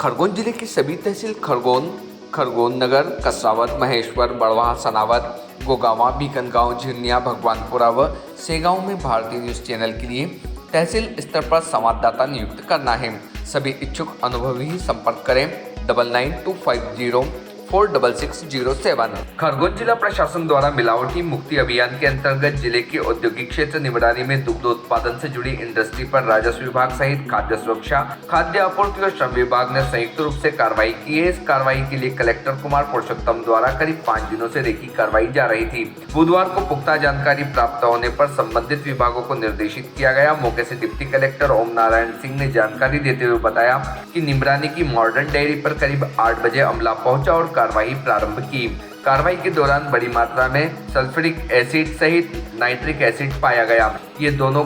खरगोन जिले की सभी तहसील खरगोन नगर, कसावत, महेश्वर, बड़वाह, सनावत, गोगावा, बीकनगांव, झिरनिया, भगवानपुरा व सेगांव में भारतीय न्यूज चैनल के लिए तहसील स्तर पर संवाददाता नियुक्त करना है। सभी इच्छुक अनुभवी ही संपर्क करें 9925046607। खरगोन जिला प्रशासन द्वारा मिलावटी मुक्ति अभियान के अंतर्गत जिले के औद्योगिक क्षेत्र निमरानी में दुग्धोत्पादन से जुड़ी इंडस्ट्री पर राजस्व विभाग सहित खाद्य सुरक्षा, खाद्य आपूर्ति और श्रम विभाग ने संयुक्त रूप से कार्रवाई की है। इस कार्रवाई के लिए कलेक्टर कुमार पुरुषोत्तम द्वारा करीब 5 दिनों से रेकी कार्रवाई जा रही थी। बुधवार को पुख्ता जानकारी प्राप्त होने पर संबंधित विभागों को निर्देशित किया गया। मौके से डिप्टी कलेक्टर ओम नारायण सिंह ने जानकारी देते हुए बताया कि निमरानी की मॉडर्न डेयरी पर करीब 8 बजे अमला पहुंचा और कार्रवाई प्रारंभ की। कार्रवाई के दौरान बड़ी मात्रा में सल्फ्यूरिक एसिड सहित नाइट्रिक एसिड पाया गया। ये दोनों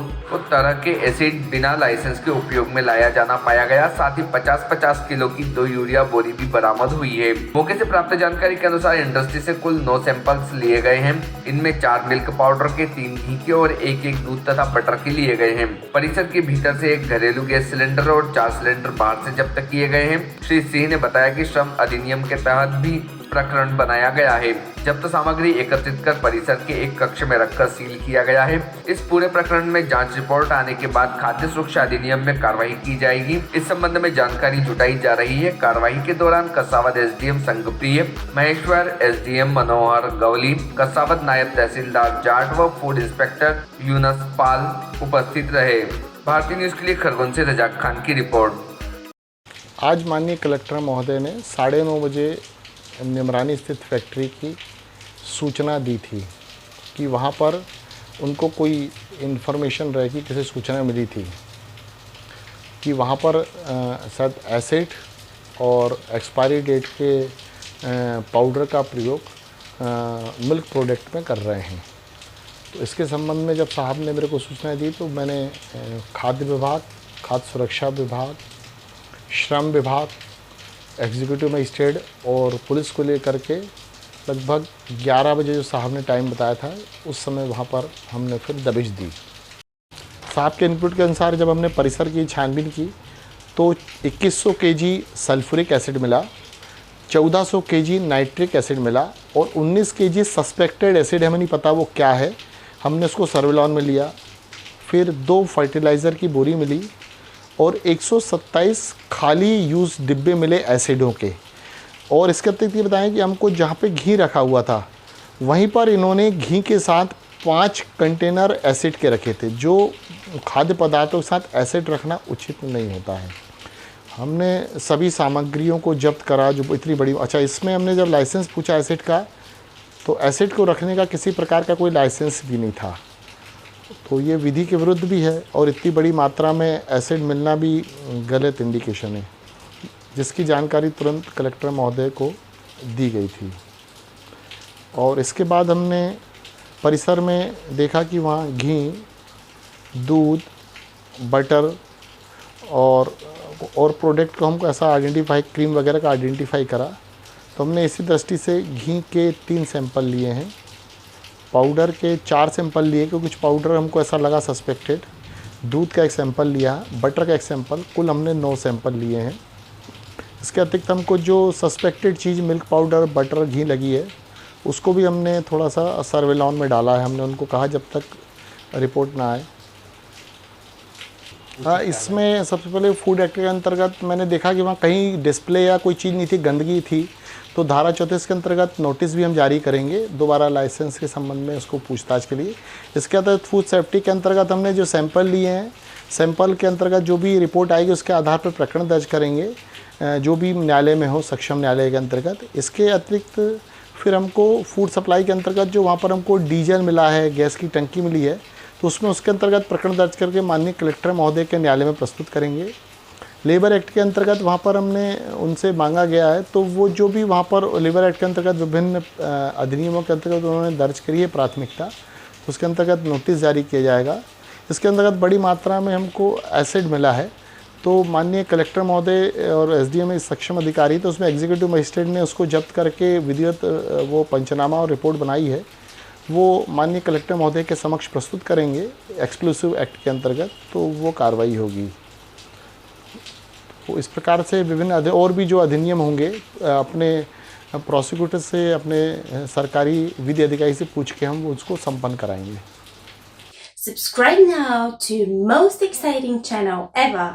तरह के एसिड बिना लाइसेंस के उपयोग में लाया जाना पाया गया। साथ ही 50-50 किलो की 2 यूरिया बोरी भी बरामद हुई है। मौके से प्राप्त जानकारी के अनुसार इंडस्ट्री से कुल 9 सैंपल्स लिए गए हैं। इनमें 4 मिल्क पाउडर के, 3 घी के और 1 दूध तथा बटर के लिए गए हैं। परिसर के भीतर से 1 घरेलू गैस सिलेंडर और 4 सिलेंडर बाहर से जब्त किए गए हैं। श्री सिंह ने बताया कि श्रम अधिनियम के तहत भी प्रकरण बनाया गया है। जब्त सामग्री एकत्रित कर परिसर के एक कक्ष में रखकर सील किया गया है। इस पूरे प्रकरण में जांच रिपोर्ट आने के बाद खाद्य सुरक्षा अधिनियम में कार्रवाई की जाएगी। इस संबंध में जानकारी जुटाई जा रही है। कार्रवाई के दौरान कसावत एसडीएम संघप्रिय, महेश्वर एसडीएम मनोहर गवली, कसावत नायब तहसीलदार जाट व फूड इंस्पेक्टर यूनस पाल उपस्थित रहे। भारतीय न्यूज के लिए खरगोन से रजाक खान की रिपोर्ट। आज माननीय कलेक्टर महोदय ने 9:30 बजे निमरानी स्थित फैक्ट्री की सूचना दी थी कि वहाँ पर उनको कोई इन्फॉर्मेशन रहेगी, किसी सूचना मिली थी कि वहाँ पर शायद एसिड और एक्सपायरी डेट के पाउडर का प्रयोग मिल्क प्रोडक्ट में कर रहे हैं। तो इसके संबंध में जब साहब ने मेरे को सूचना दी तो मैंने खाद्य विभाग, खाद्य सुरक्षा विभाग, श्रम विभाग, एग्जीक्यूटिव मजिस्ट्रेट और पुलिस को लेकर के लगभग 11 बजे जो साहब ने टाइम बताया था उस समय वहाँ पर हमने फिर दबिश दी। साहब के इनपुट के अनुसार जब हमने परिसर की छानबीन की तो 2100 केजी सल्फ्यूरिक एसिड मिला, 1400 केजी नाइट्रिक एसिड मिला और 19 केजी सस्पेक्टेड एसिड, हमें नहीं पता वो क्या है। हमने उसको सर्विलान में लिया। फिर 2 फर्टिलाइज़र की बोरी मिली और 127 खाली यूज़ डिब्बे मिले एसिडों के। और इसके अतिरिक्त ये बताएं कि हमको जहाँ पे घी रखा हुआ था वहीं पर इन्होंने घी के साथ 5 कंटेनर एसिड के रखे थे। जो खाद्य पदार्थों के साथ एसिड रखना उचित नहीं होता है। हमने सभी सामग्रियों को जब्त करा जो इतनी बड़ी। अच्छा, इसमें हमने जब लाइसेंस पूछा एसिड का तो एसिड को रखने का किसी प्रकार का कोई लाइसेंस भी नहीं था। तो ये विधि के विरुद्ध भी है और इतनी बड़ी मात्रा में एसिड मिलना भी गलत इंडिकेशन है, जिसकी जानकारी तुरंत कलेक्टर महोदय को दी गई थी। और इसके बाद हमने परिसर में देखा कि वहाँ घी, दूध, बटर और प्रोडक्ट को हमको ऐसा आइडेंटिफाई, क्रीम वगैरह का आइडेंटिफाई करा। तो हमने इसी दृष्टि से घी के 3 सैंपल लिए हैं, पाउडर के 4 सैंपल लिए क्योंकि कुछ पाउडर हमको ऐसा लगा सस्पेक्टेड, दूध का 1 सैंपल लिया, बटर का 1 सैंपल, कुल हमने 9 सैंपल लिए हैं। इसके अतिरिक्त हमको जो सस्पेक्टेड चीज़ मिल्क पाउडर, बटर, घी लगी है उसको भी हमने थोड़ा सा सर्विलान में डाला है। हमने उनको कहा जब तक रिपोर्ट ना आए। हाँ, इसमें सबसे पहले फूड एक्ट के अंतर्गत मैंने देखा कि वहाँ कहीं डिस्प्ले या कोई चीज़ नहीं थी, गंदगी थी, तो धारा 34 के अंतर्गत नोटिस भी हम जारी करेंगे दोबारा लाइसेंस के संबंध में उसको पूछताछ के लिए। इसके अतिरिक्त फूड सेफ्टी के अंतर्गत हमने जो सैंपल लिए हैं, सैंपल के अंतर्गत जो भी रिपोर्ट आएगी उसके आधार पर प्रकरण दर्ज करेंगे जो भी न्यायालय में हो, सक्षम न्यायालय के अंतर्गत। इसके अतिरिक्त फिर हमको फूड सप्लाई के अंतर्गत जो वहाँ पर हमको डीजल मिला है, गैस की टंकी मिली है, तो उसमें उसके अंतर्गत प्रकरण दर्ज करके माननीय कलेक्टर महोदय के न्यायालय में प्रस्तुत करेंगे। लेबर एक्ट के अंतर्गत वहाँ पर हमने उनसे मांगा गया है, तो वो जो भी वहाँ पर लेबर एक्ट के अंतर्गत विभिन्न अधिनियमों के अंतर्गत उन्होंने दर्ज करी है प्राथमिकता, उसके अंतर्गत नोटिस जारी किया जाएगा। इसके अंतर्गत बड़ी मात्रा में हमको एसिड मिला है, तो माननीय कलेक्टर महोदय और एसडीएम सक्षम अधिकारी, तो उसमें एग्जीक्यूटिव मजिस्ट्रेट ने उसको जब्त करके विधिवत वो पंचनामा और रिपोर्ट बनाई है, वो माननीय कलेक्टर महोदय के समक्ष प्रस्तुत करेंगे एक्सक्लूसिव एक्ट के अंतर्गत, तो वो कार्रवाई होगी। तो इस प्रकार से विभिन्न और भी जो अधिनियम होंगे अपने प्रोसिक्यूटर से, अपने सरकारी विधि अधिकारी से पूछ के हम उसको संपन्न कराएंगे। Subscribe now to most exciting channel ever.